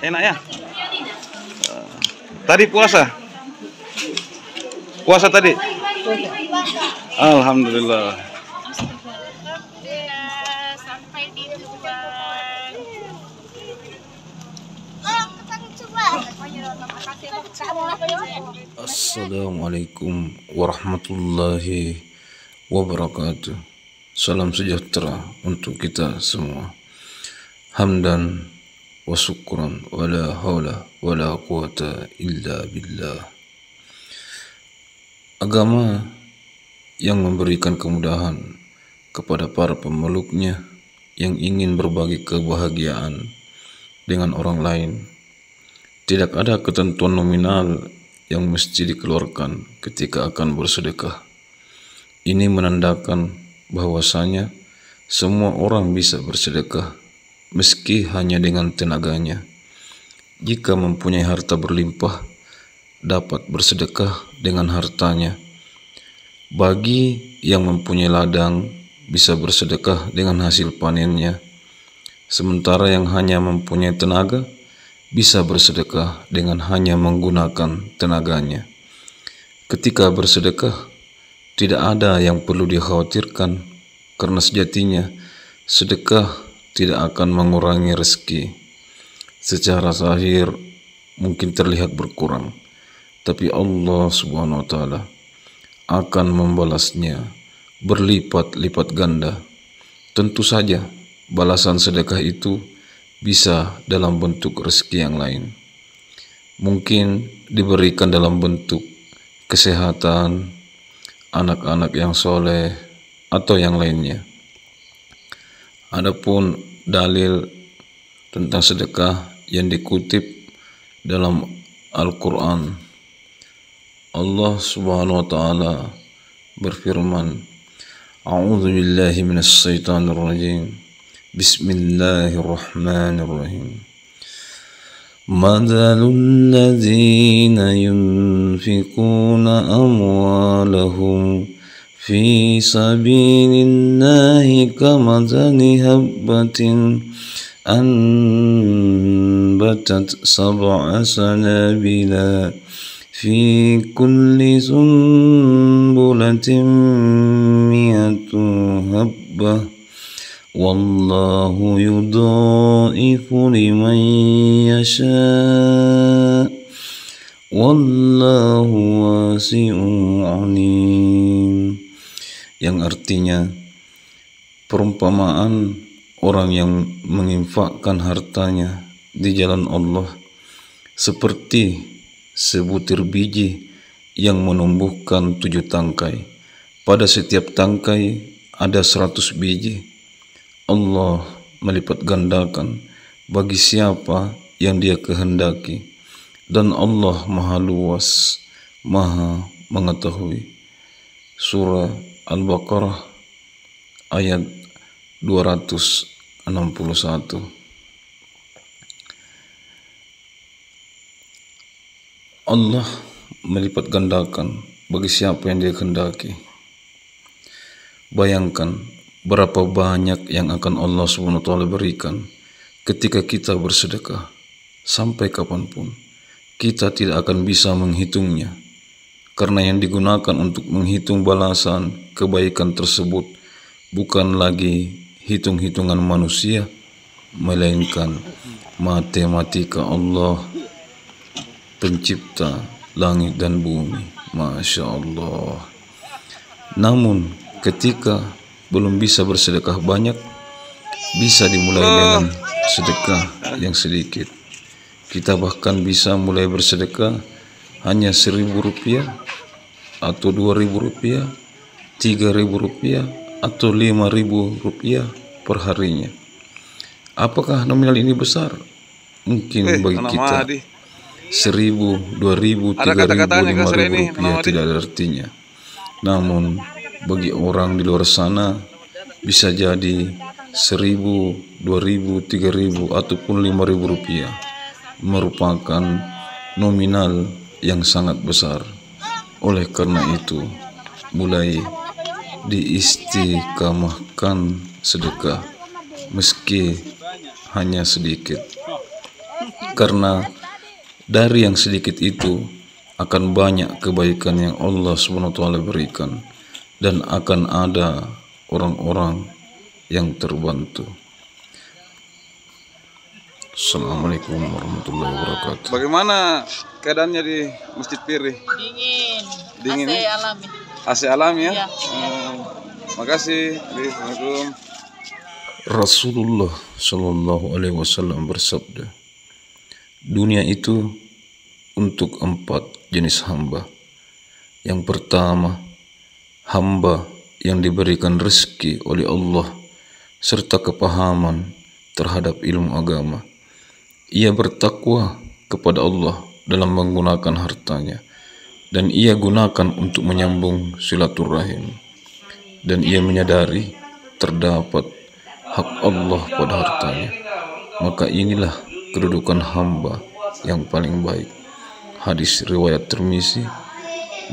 Enak ya? Tadi puasa? Puasa tadi? Alhamdulillah. Sampai di tujuan. Assalamualaikum warahmatullahi wabarakatuh. Salam sejahtera untuk kita semua. Hamdan wa syukran wa la haula wa la quwata illa billah. Agama yang memberikan kemudahan kepada para pemeluknya yang ingin berbagi kebahagiaan dengan orang lain. Tidak ada ketentuan nominal yang mesti dikeluarkan ketika akan bersedekah. Ini menandakan bahwasanya semua orang bisa bersedekah meski hanya dengan tenaganya. Jika mempunyai harta berlimpah, dapat bersedekah dengan hartanya. Bagi yang mempunyai ladang, bisa bersedekah dengan hasil panennya. Sementara yang hanya mempunyai tenaga, bisa bersedekah dengan hanya menggunakan tenaganya. Ketika bersedekah, tidak ada yang perlu dikhawatirkan, karena sejatinya sedekah tidak akan mengurangi rezeki. Secara zahir mungkin terlihat berkurang, tapi Allah Subhanahu wa Ta'ala akan membalasnya berlipat-lipat ganda. Tentu saja balasan sedekah itu bisa dalam bentuk rezeki yang lain. Mungkin diberikan dalam bentuk kesehatan, anak-anak yang soleh, atau yang lainnya. Adapun dalil tentang sedekah yang dikutip dalam Al-Quran, Allah Subhanahu wa Ta'ala berfirman, A'udzu billahi minasy syaithanir rajim. Bismillahirrahmanirrahim. Mathalul ladzina yunfikuna amwalahum fi sabilillahi kamathali habbatin anbatat sab'a sanabila fi kulli sunbulatin mi'atu habbah wallahu yudha'ifu liman yasha' wallahu wasi'un alim. Yang artinya perumpamaan orang yang menginfakkan hartanya di jalan Allah seperti sebutir biji yang menumbuhkan 7 tangkai. Pada setiap tangkai ada 100 biji. Allah melipat gandakan bagi siapa yang Dia kehendaki, dan Allah Maha Luas, Maha Mengetahui. Surah Al-Baqarah ayat 261. Allah melipat gandakan bagi siapa yang Dia kehendaki. Bayangkan berapa banyak yang akan Allah SWT berikan ketika kita bersedekah. Sampai kapanpun kita tidak akan bisa menghitungnya, karena yang digunakan untuk menghitung balasan kebaikan tersebut bukan lagi hitung-hitungan manusia, melainkan matematika Allah, pencipta langit dan bumi. Masya Allah. Namun ketika belum bisa bersedekah banyak, bisa dimulai dengan sedekah yang sedikit. Kita bahkan bisa mulai bersedekah hanya Rp1.000 atau Rp2.000, Rp3.000 atau Rp5.000 per harinya. Apakah nominal ini besar? Mungkin bagi kita 1.000, 2.000, 3.000, 5.000 rupiah tidak ada artinya. Namun bagi orang di luar sana bisa jadi 1.000, 2.000, 3.000 ataupun 5.000 rupiah, merupakan nominal yang sangat besar. Oleh karena itu, mulai diistiqamahkan sedekah, meski hanya sedikit. Karena dari yang sedikit itu akan banyak kebaikan yang Allah SWT berikan, dan akan ada orang-orang yang terbantu. Assalamualaikum warahmatullahi wabarakatuh. Bagaimana keadaannya di Masjid Piri? Dingin. Dingin, AC ya? alami. AC alam ya? Iya. Makasih. Assalamualaikum. Rasulullah Shallallahu Alaihi Wasallam bersabda, dunia itu untuk 4 jenis hamba. Yang pertama, hamba yang diberikan rezeki oleh Allah serta kepahaman terhadap ilmu agama. Ia bertakwa kepada Allah dalam menggunakan hartanya, dan ia gunakan untuk menyambung silaturahim, dan ia menyadari terdapat hak Allah pada hartanya. Maka inilah kedudukan hamba yang paling baik. Hadis riwayat Tirmizi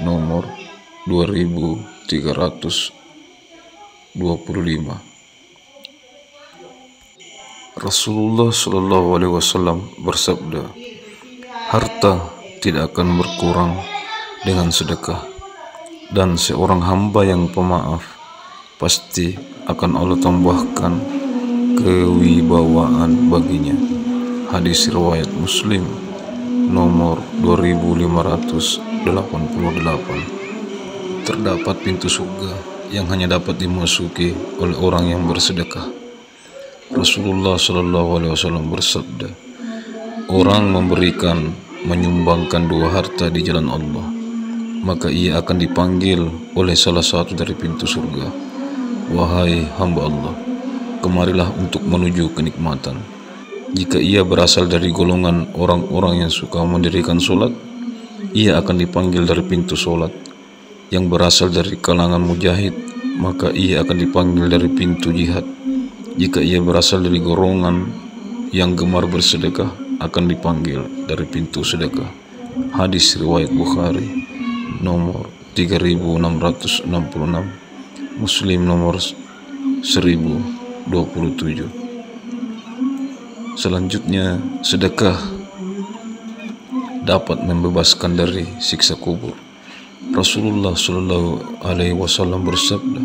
nomor 2325. Rasulullah Shallallahu Alaihi Wasallam bersabda, harta tidak akan berkurang dengan sedekah, dan seorang hamba yang pemaaf pasti akan Allah tambahkan kewibawaan baginya. Hadis riwayat Muslim nomor 2588. Terdapat pintu surga yang hanya dapat dimasuki oleh orang yang bersedekah. Rasulullah Shallallahu Alaihi Wasallam bersabda, orang menyumbangkan 2 harta di jalan Allah, maka ia akan dipanggil oleh salah satu dari pintu surga. Wahai hamba Allah, kemarilah untuk menuju kenikmatan. Jika ia berasal dari golongan orang-orang yang suka mendirikan sholat, ia akan dipanggil dari pintu sholat. Yang berasal dari kalangan mujahid, maka ia akan dipanggil dari pintu jihad. Jika ia berasal dari golongan yang gemar bersedekah, akan dipanggil dari pintu sedekah. Hadis riwayat Bukhari nomor 3666, Muslim nomor 1027. Selanjutnya, sedekah dapat membebaskan dari siksa kubur. Rasulullah Shallallahu Alaihi Wasallam bersabda,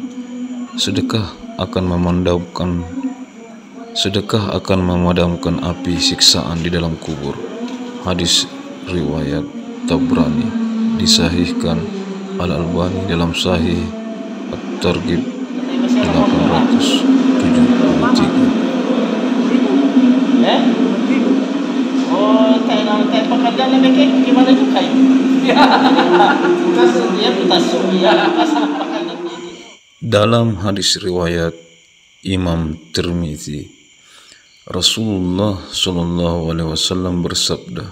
sedekah akan memadamkan api siksaan di dalam kubur. Hadis riwayat Tabrani, disahihkan Al-Albani dalam Sahih At-Targhib 873. Oh, tayo pekerjaan lebih kayak gimana juga ya? Dia bertasuk ya. Dalam hadis riwayat Imam Tirmizi, Rasulullah Shallallahu Alaihi Wasallam bersabda,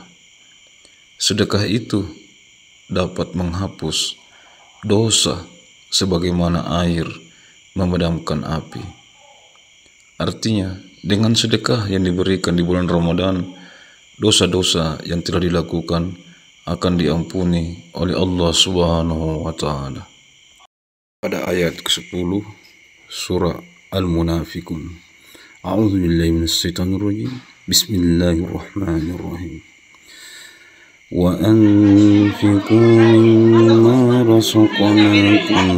sedekah itu dapat menghapus dosa sebagaimana air memadamkan api. Artinya, dengan sedekah yang diberikan di bulan Ramadan, dosa-dosa yang telah dilakukan akan diampuni oleh Allah Subhanahu wa Ta'ala. Pada ayat ke-10 surah Al-Munafiqun, A'udzu billahi minasyaitonir rajim. Bismillahirrahmanirrahim. Wa anfiqu mimma razaqnakum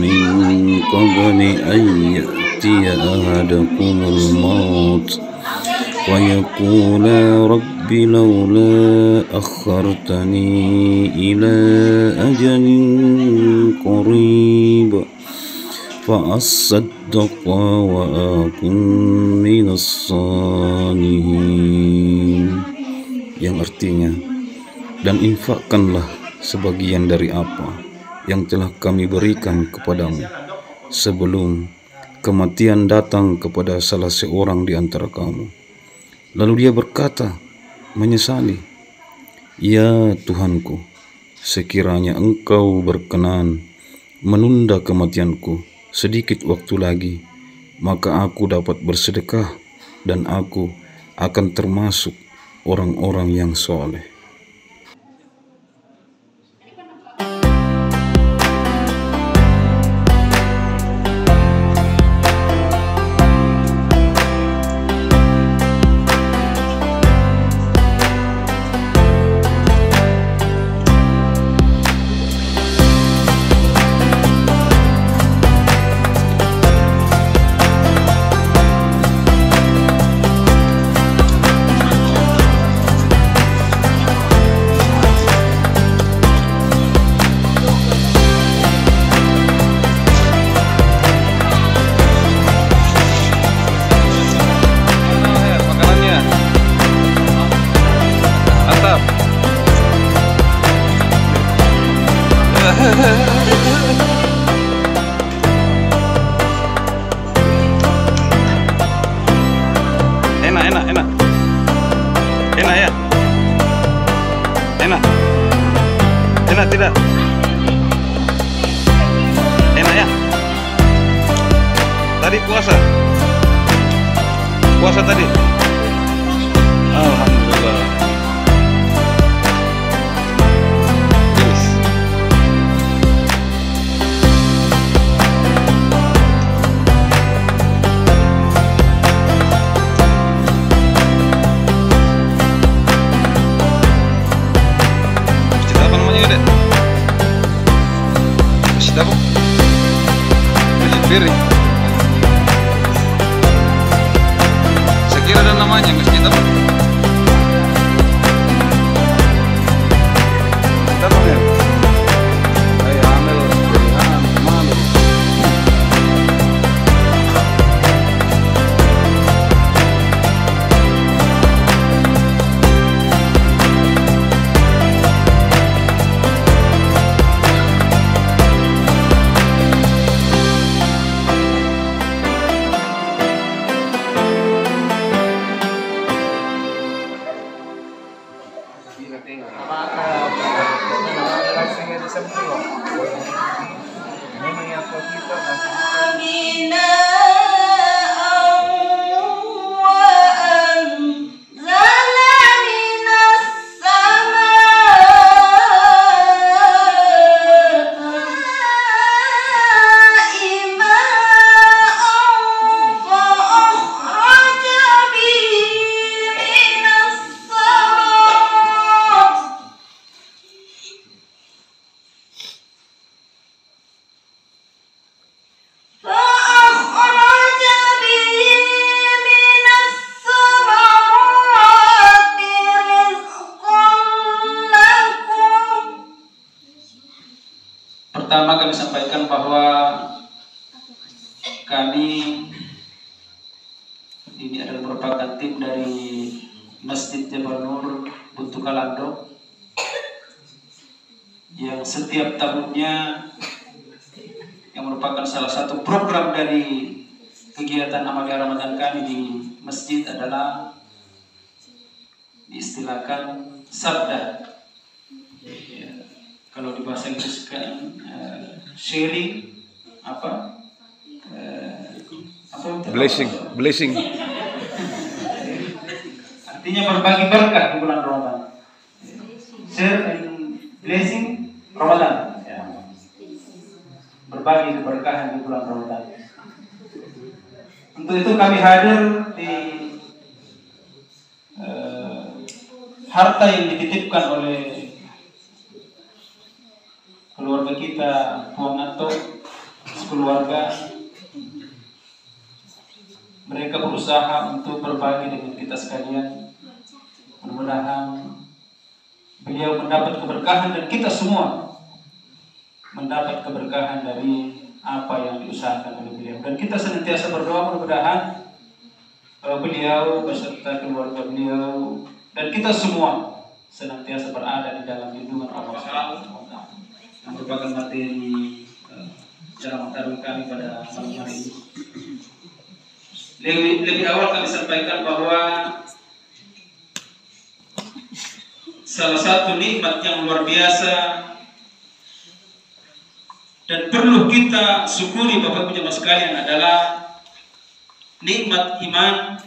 min qabli an ya'tiya ahadakumul maut wa yaqula rabbi laula akhartani ila ajalin qarib fa asaddaqa wa akun minas salihin, yang artinya, dan infakkanlah sebagian dari apa yang telah kami berikan kepadamu sebelum kematian datang kepada salah seorang di antara kamu. Lalu dia berkata, menyesali, ya Tuhanku, sekiranya engkau berkenan menunda kematianku sedikit waktu lagi, maka aku dapat bersedekah dan aku akan termasuk orang-orang yang soleh. tidak? Enak ya? Tadi puasa? Puasa tadi? Alhamdulillah. Yes. Masjid apa namanya, Dek? Masjid apa? Masjid Piri. Saya kira ada namanya, masjid apa? Masjid apa ya? Kayak Amel, Berihan, Malu. Pertama kami sampaikan bahwa kami ini adalah merupakan tim dari Masjid Jabal Nur Buntu Kalando yang setiap tahunnya yang merupakan salah satu program dari kegiatan Amalia Ramadan kami di masjid adalah diistilahkan sabda. Ya, kalau di bahasa Inggris kan sharing apa? Blessing. Artinya berbagi berkah di bulan Ramadan. Share and blessing Ramadan. Ya. Berbagi keberkahan di bulan Ramadan. Untuk itu kami hadir di harta yang dititipkan oleh keluarga kita, Puang Anto, sekeluarga. Mereka berusaha untuk berbagi dengan kita sekalian. Mudah-mudahan beliau mendapat keberkahan dan kita semua mendapat keberkahan dari apa yang diusahakan oleh beliau. Dan kita senantiasa berdoa mudah-mudahan beliau beserta keluarga beliau dan kita semua senantiasa berada di dalam lindungan Allah SWT. Yang merupakan materi ceramah tarung kami pada malam hari ini. Lebih awal kami sampaikan bahwa salah satu nikmat yang luar biasa dan perlu kita syukuri Bapak Ibu jemaah sekalian adalah nikmat iman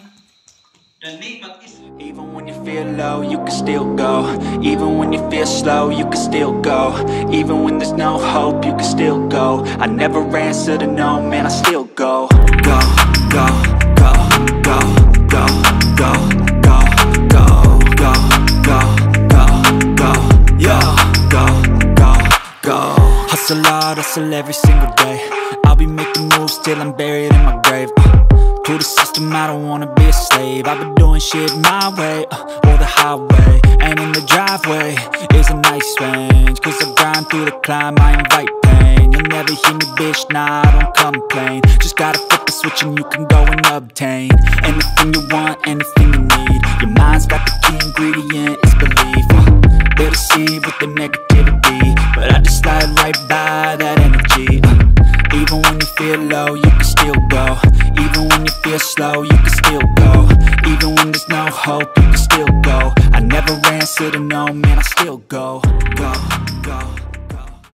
dan nikmat Islam. Even when you feel low, you can still go. Even when you feel slow, you can still go. Even when there's no hope, you can still go. I never answer to no, man, I still go. Go, go, go, go, go, go, go, go, go, go, go, go, yo, go, go, go. Hustle hard, hustle every single day. I'll be making moves till I'm buried in my grave. To the system, I don't wanna be a slave. I've been doing shit my way, or the highway. And in the driveway is a nice range. Cause I grind through the climb, I invite pain. You'll never hear me, bitch, nah, I don't complain. Just gotta flip the switch and you can go and obtain anything you want, anything you need. Your mind's got the key ingredient, it's belief. They'll deceive with the negativity, but I just slide right by that energy. Even when you feel low, you can still go. Even when you feel slow, you can still go. Even when there's no hope, you can still go. I never answer to no, man, I still go. Go, go.